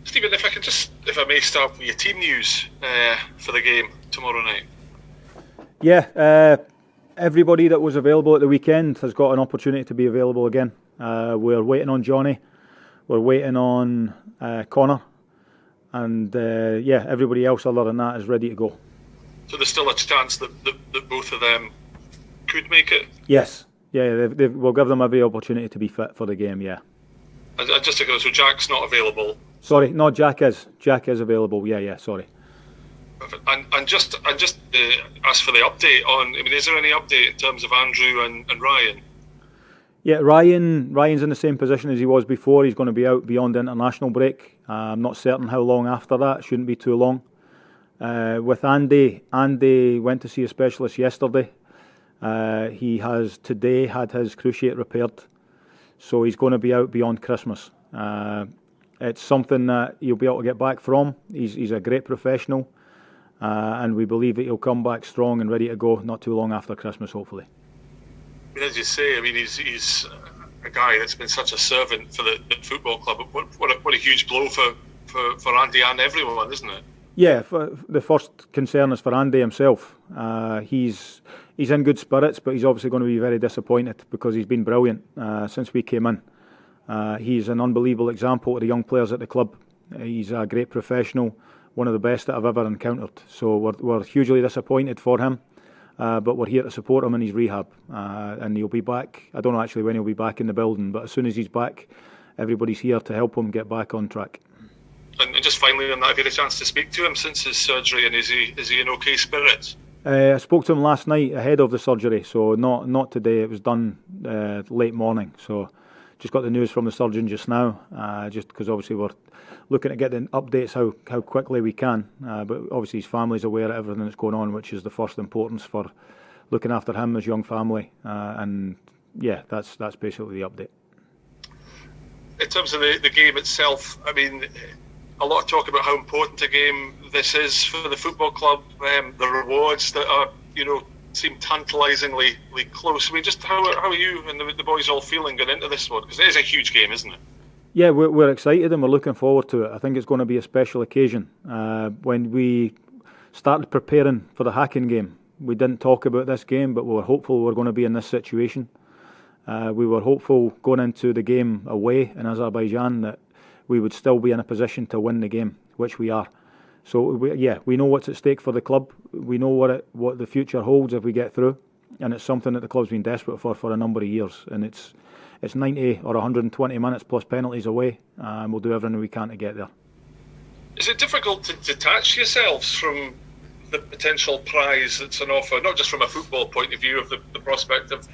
Stephen, if I may start with your team news for the game tomorrow night. Yeah, everybody that was available at the weekend has got an opportunity to be available again. We're waiting on Johnny, we're waiting on Connor, and everybody else other than that is ready to go. So there's still a chance that both of them could make it? Yes, yeah, we'll give them every opportunity to be fit for the game, yeah. And just to go, so Jack's not available? Sorry, no, Jack is available, yeah, sorry. Perfect. And just ask for the update on, is there any update in terms of Andrew and Ryan? Yeah, Ryan's in the same position as he was before. He's going to be out beyond the international break. I'm not certain how long after that. Shouldn't be too long. With Andy went to see a specialist yesterday. He has today had his cruciate repaired, so he's going to be out beyond Christmas. It's something that he'll be able to get back from. He's a great professional, and we believe that he'll come back strong and ready to go not too long after Christmas, hopefully. As you say, he's a guy that's been such a servant for the football club. What a huge blow for Andy and everyone, isn't it? Yeah, the first concern is for Andy himself. He's in good spirits, but he's obviously going to be very disappointed because he's been brilliant since we came in. He's an unbelievable example to the young players at the club. He's a great professional, one of the best that I've ever encountered. So we're hugely disappointed for him, but we're here to support him in his rehab. And he'll be back. I don't know actually when he'll be back in the building, but as soon as he's back, everybody's here to help him get back on track. And just finally on that, have you had a chance to speak to him since his surgery, and is he in okay spirits? I spoke to him last night ahead of the surgery, so not today. It was done late morning, so just got the news from the surgeon just now, just because obviously we're looking at getting updates how quickly we can, but obviously his family's aware of everything that's going on, which is the first importance for looking after him, his young family, and yeah, that's basically the update. In terms of the game itself, a lot of talk about how important a game this is for the football club, the rewards that are, seem tantalisingly close. Just how are you and the boys all feeling going into this one? Because it is a huge game, isn't it? Yeah, we're excited and we're looking forward to it. I think it's going to be a special occasion. When we started preparing for the Häcken game, we didn't talk about this game, but we were hopeful we were going to be in this situation. We were hopeful going into the game away in Azerbaijan that we would still be in a position to win the game, which we are. So we know what's at stake for the club. We know what the future holds if we get through, and it's something that the club's been desperate for a number of years. And it's 90 or 120 minutes plus penalties away, and we'll do everything we can to get there. Is it difficult to detach yourselves from the potential prize that's on offer, not just from a football point of view of the prospect of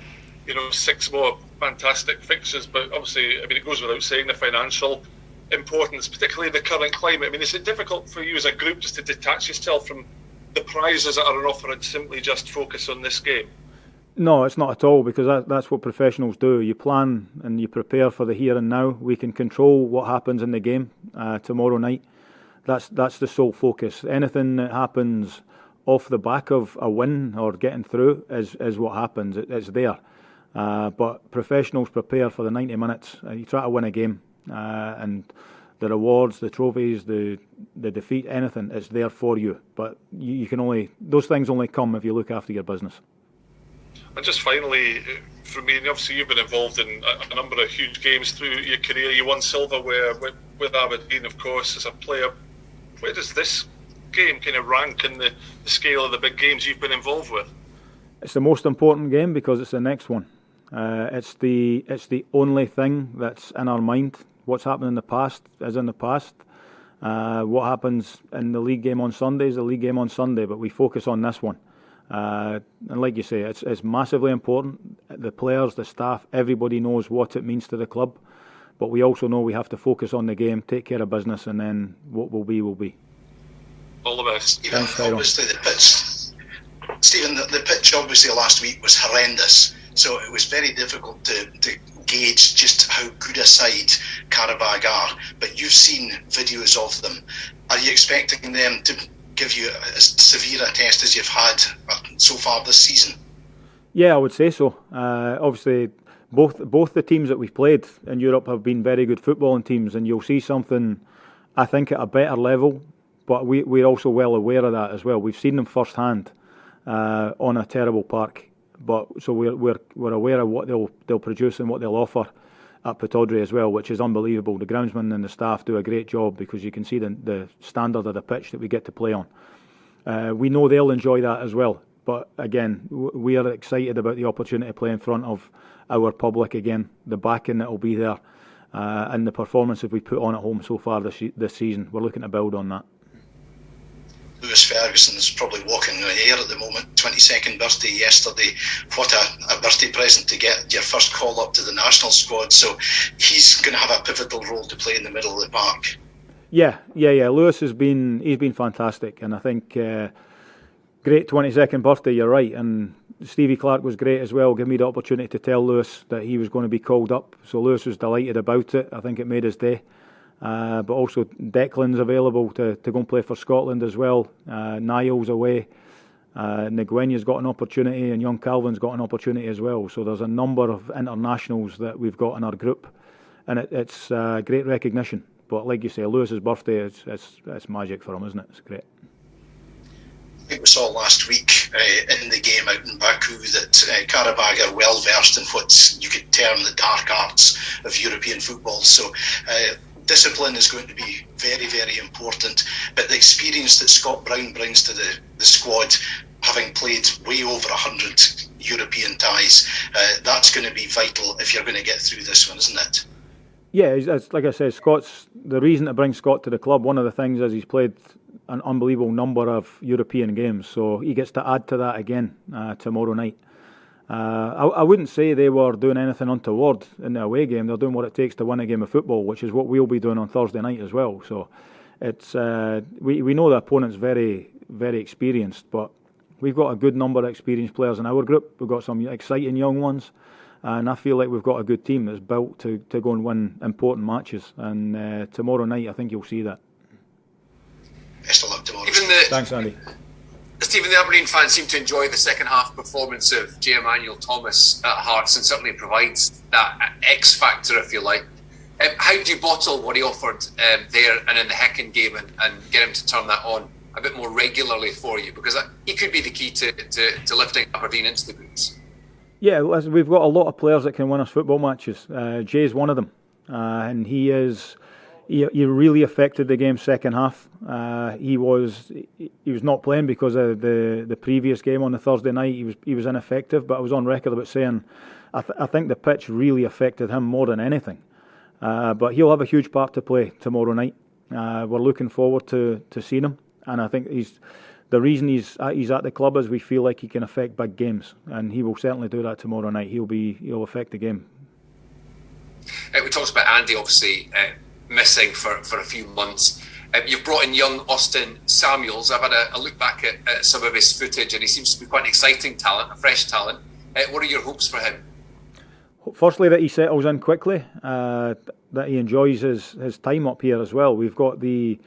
6 more fantastic fixtures, but obviously it goes without saying the financial importance, particularly in the current climate. Is it difficult for you as a group just to detach yourself from the prizes that are on offer and simply just focus on this game? No, it's not at all, because that's what professionals do. You plan and you prepare for the here and now. We can control what happens in the game tomorrow night. That's the sole focus. Anything that happens off the back of a win or getting through is what happens. It's there. But professionals prepare for the 90 minutes. You try to win a game. And the rewards, the trophies, the defeat, anything, it's there for you. But you can those things only come if you look after your business. And just finally, for me, obviously you've been involved in a number of huge games through your career. You won silverware with Aberdeen, of course, as a player. Where does this game kind of rank in the scale of the big games you've been involved with? It's the most important game because it's the next one. It's the only thing that's in our mind. What's happened in the past is in the past. What happens in the league game on Sunday is the league game on Sunday, but we focus on this one. And like you say, it's massively important. The players, the staff, everybody knows what it means to the club. But we also know we have to focus on the game, take care of business, and then what will be, will be. All the best. Thanks, Tyrone. Obviously, Stephen, the pitch obviously last week was horrendous. So it was very difficult to gauge just how good a side Qarabag are. But you've seen videos of them. Are you expecting them to give you as severe a test as you've had so far this season? Yeah, I would say so. Obviously, both the teams that we've played in Europe have been very good footballing teams, and you'll see something I think at a better level, but we're also well aware of that as well. We've seen them firsthand on a terrible park, so we're aware of what they'll produce and what they'll offer at Pittodrie as well, which is unbelievable. The groundsmen and the staff do a great job because you can see the standard of the pitch that we get to play on. We know they'll enjoy that as well. But again, we are excited about the opportunity to play in front of our public again, the backing that will be there, and the performances we put on at home so far this season. We're looking to build on that. Lewis Ferguson's probably walking on air at the moment. 22nd birthday yesterday. What a birthday present to get your first call up to the national squad. So he's going to have a pivotal role to play in the middle of the park. Yeah. Lewis he's been fantastic, and I think great 22nd birthday. You're right, and Stevie Clark was great as well. Give me the opportunity to tell Lewis that he was going to be called up. So Lewis was delighted about it. I think it made his day. But also Declan's available to go and play for Scotland as well. Niall's away. Nguyen's got an opportunity, and young Calvin's got an opportunity as well. So there's a number of internationals that we've got in our group, and it's great recognition. But like you say, Lewis's birthday, it's magic for him, isn't it? It's great. I think we saw last week in the game out in Baku that Qarabag are well versed in what you could term the dark arts of European football. So discipline is going to be very, very important. But the experience that Scott Brown brings to the squad, having played way over 100 European ties, that's going to be vital if you're going to get through this one, isn't it? Yeah, like I said, the reason to bring Scott to the club, one of the things is he's played an unbelievable number of European games, so he gets to add to that again tomorrow night. I wouldn't say they were doing anything untoward in the away game. They're doing what it takes to win a game of football, which is what we'll be doing on Thursday night as well. So it's we know the opponent's very, very experienced, but we've got a good number of experienced players in our group. We've got some exciting young ones, and I feel like we've got a good team that's built to go and win important matches. And tomorrow night, I think you'll see that. Best of luck tomorrow. Thanks, Andy. Stephen, the Aberdeen fans seem to enjoy the second half performance of J. Emmanuel Thomas at Hearts, and certainly provides that X factor, if you like. How do you bottle what he offered there and in the Häcken game and get him to turn that on a bit more regularly for you? Because he could be the key to lifting Aberdeen into the boots. Yeah, we've got a lot of players that can win us football matches. Jay's one of them, and he really affected the game second half. He was not playing because of the previous game on the Thursday night. He was ineffective, but I was on record about saying I think the pitch really affected him more than anything. But he'll have a huge part to play tomorrow night. We're looking forward to seeing him, and I think the reason he's at the club is we feel like he can affect big games, and he will certainly do that tomorrow night. He'll affect the game. We talked about Andy obviously missing for a few months. You've brought in young Austin Samuels. I've had a look back at some of his footage, and he seems to be quite an exciting talent, a fresh talent. What are your hopes for him? Firstly, that he settles in quickly, that he enjoys his time up here as well. We've got the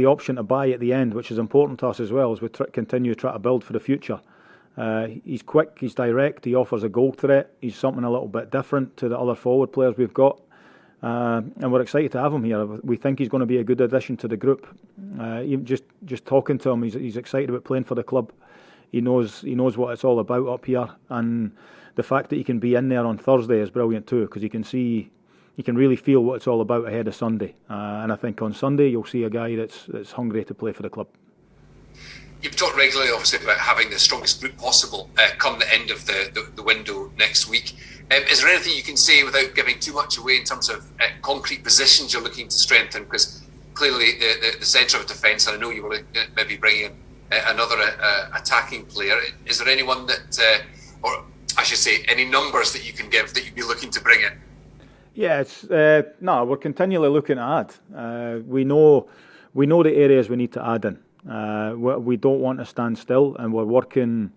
option to buy at the end, which is important to us as well as we continue to try to build for the future. He's quick, he's direct, he offers a goal threat. He's something a little bit different to the other forward players we've got. And we're excited to have him here. We think he's going to be a good addition to the group. Just talking to him, he's excited about playing for the club. He knows what it's all about up here, and the fact that he can be in there on Thursday is brilliant too, because he can really feel what it's all about ahead of Sunday. And I think on Sunday you'll see a guy that's hungry to play for the club. You've talked regularly, obviously, about having the strongest group possible come the end of the window next week. Is there anything you can say without giving too much away in terms of concrete positions you're looking to strengthen? Because clearly the centre of defence, and I know you will maybe bring in another attacking player. Is there anyone that, or I should say, any numbers that you can give that you'd be looking to bring in? Yeah, we're continually looking to add. We know the areas we need to add in. We don't want to stand still, and we're working.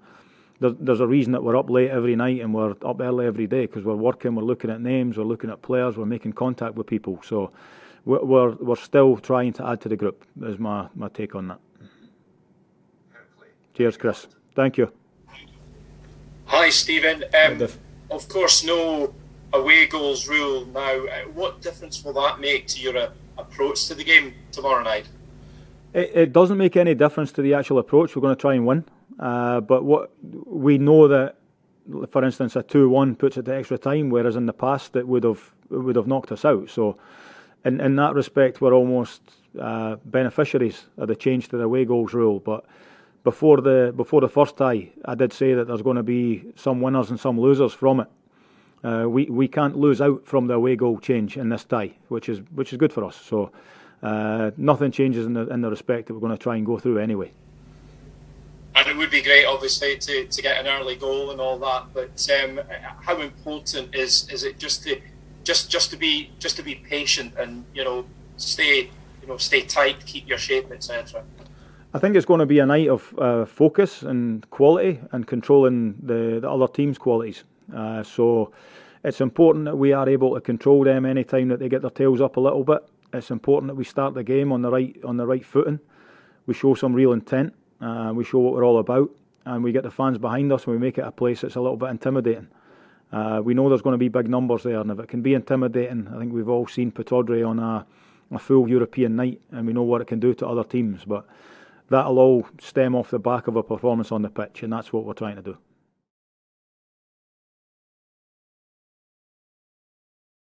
There's a reason that we're up late every night and we're up early every day, because we're working, we're looking at names, we're looking at players, we're making contact with people. So we're still trying to add to the group, is my take on that. Cheers, Chris. Thank you. Hi, Stephen. Of course, no away goals rule now. What difference will that make to your approach to the game tomorrow night? It doesn't make any difference to the actual approach. We're going to try and win. But what we know that, for instance, a 2-1 puts it to extra time, whereas in the past it would have knocked us out. So in that respect, we're almost beneficiaries of the change to the away goals rule. But before the first tie, I did say that there's going to be some winners and some losers from it. We can't lose out from the away goal change in this tie, which is good for us. So nothing changes in the respect that we're going to try and go through anyway. And it would be great, obviously, to get an early goal and all that. But how important is it just to be patient and stay tight, keep your shape, etc. I think it's going to be a night of focus and quality and controlling the other team's qualities. So it's important that we are able to control them any time that they get their tails up a little bit. It's important that we start the game on the right footing. We show some real intent. We show what we're all about, and we get the fans behind us, and we make it a place that's a little bit intimidating. We know there's going to be big numbers there, and if it can be intimidating, I think we've all seen Pittodrie on a full European night, and we know what it can do to other teams. But that'll all stem off the back of a performance on the pitch, and that's what we're trying to do.